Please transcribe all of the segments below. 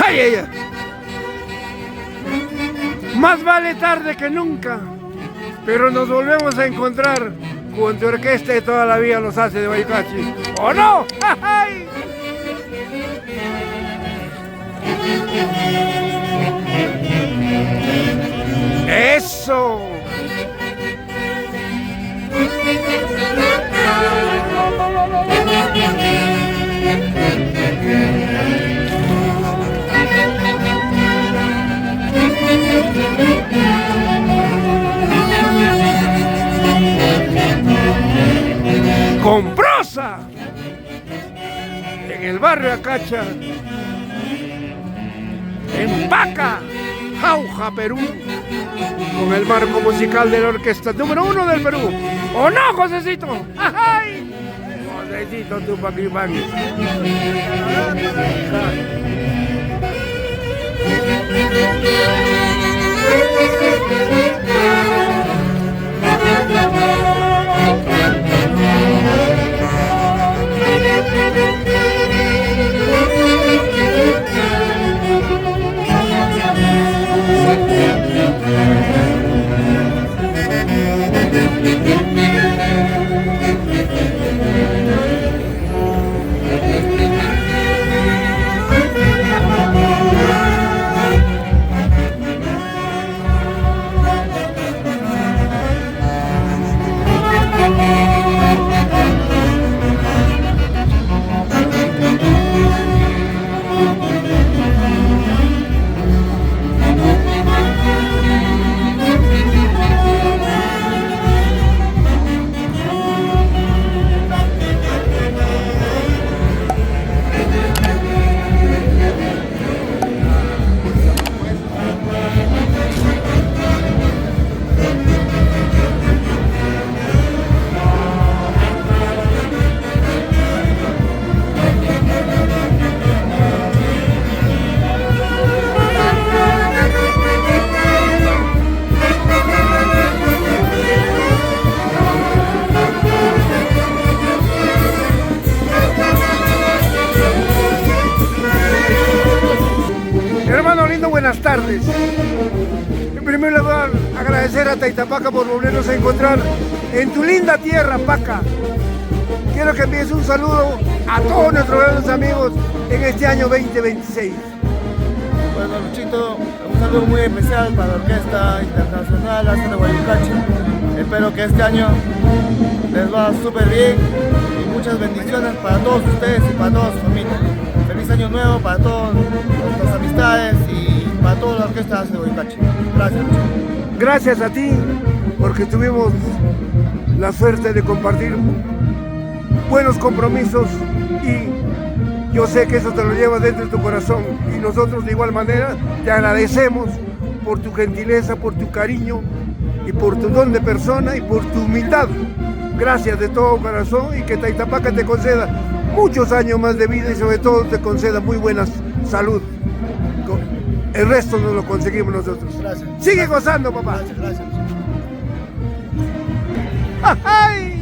¡Ay, ella! Más vale tarde que nunca, pero nos volvemos a encontrar con tu orquesta de toda la vida los hace de Guaycachi. ¿O no? ¡Ay! ¡Eso! Con prosa en el barrio Acacha, en Paca, Jauja, Perú, con el marco musical de la orquesta número 1 del Perú. ¿O no, Josecito? ¡Ay! Josecito Tupac Amaru. Hermano lindo, buenas tardes. En primer lugar, agradecer a Taitapaca por volvernos a encontrar en tu linda tierra, Paca. Quiero que envíes un saludo a todos nuestros grandes amigos en este año 2026. Bueno, Luchito, un saludo muy especial para la Orquesta Internacional Hace de Guaycachi. Espero que este año les va súper bien y muchas bendiciones para todos ustedes y para toda su familia. Feliz año nuevo para todas nuestras amistades y para toda la Orquesta Hace de Guaycachi. Gracias, Luchito. Gracias a ti, porque tuvimos la suerte de compartir buenos compromisos y yo sé que eso te lo llevas dentro de tu corazón y nosotros de igual manera te agradecemos por tu gentileza, por tu cariño y por tu don de persona y por tu humildad. Gracias de todo corazón y que Taitapaca te conceda muchos años más de vida y sobre todo te conceda muy buena salud. El resto nos lo conseguimos nosotros. Gracias. Sigue gozando, papá. Gracias, gracias. ¡Ay!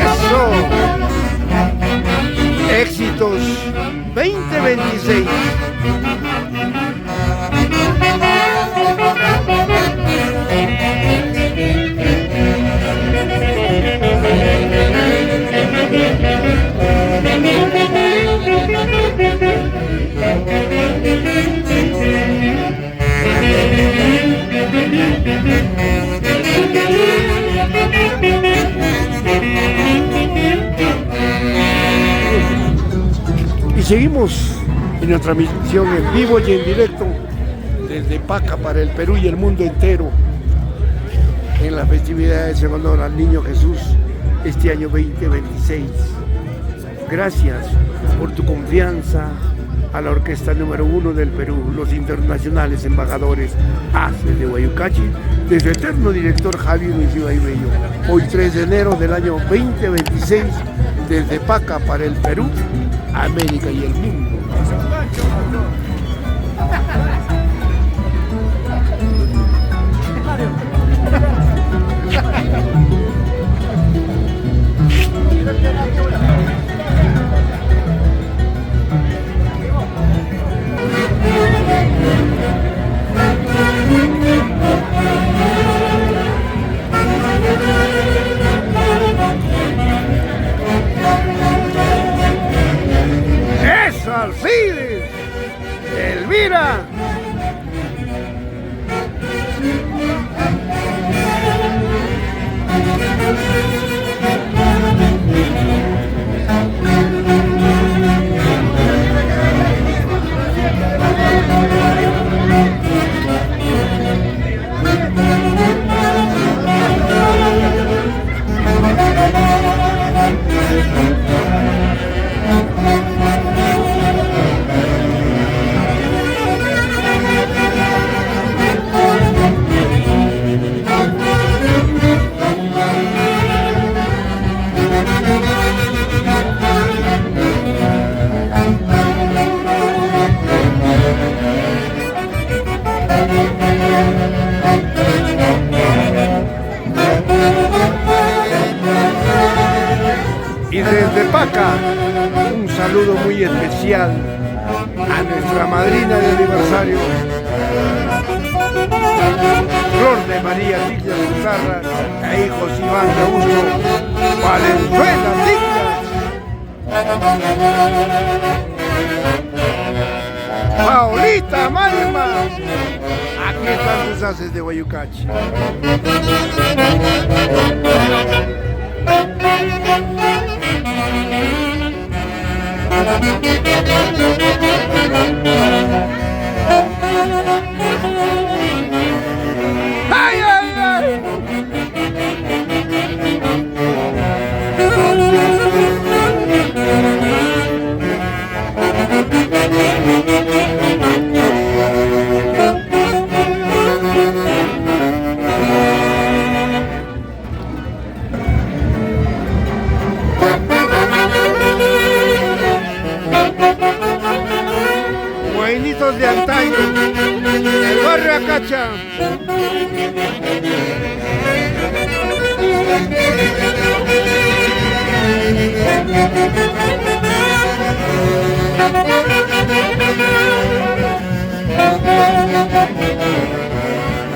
Eso. Éxitos 2026. Y seguimos en nuestra transmisión en vivo y en directo desde Paca para el Perú y el mundo entero en las festividades en honor al Niño Jesús este año 2026. Gracias por tu confianza a la orquesta número 1 del Perú, los internacionales embajadores Haces de Guayucachi, de su eterno director Javier Luis Bello. Hoy 3 de enero del año 2026, desde Paca para el Perú, América y el mundo. ¡Es Alcides! ¡Elvira! Y desde Paca, un saludo muy especial a nuestra madrina de aniversario, Flor de María Digna González, e hijos Iván de Augusto Valenzuela Digna, Paulita Malma, aquí están los Haces de Guayucachi. ¡Ay, ay, ay! Buenitos de antaño, el barrio Acacha.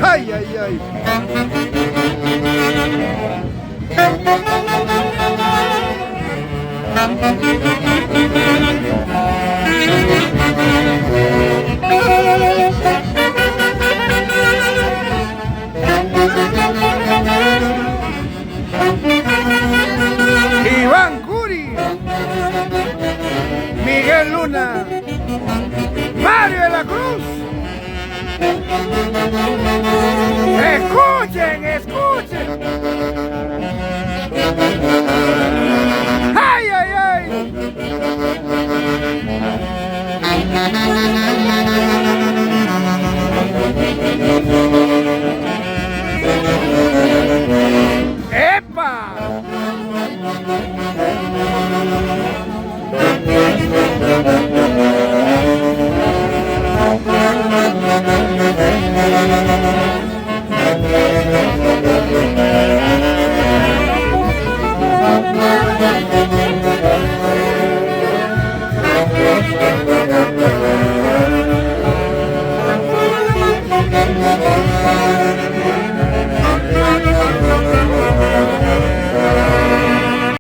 Ay, ay, ay. Iván Curi, Miguel Luna, Mario de la Cruz. Escuchen, escuchen. ¡Ay, ay, ay! ¡Epa!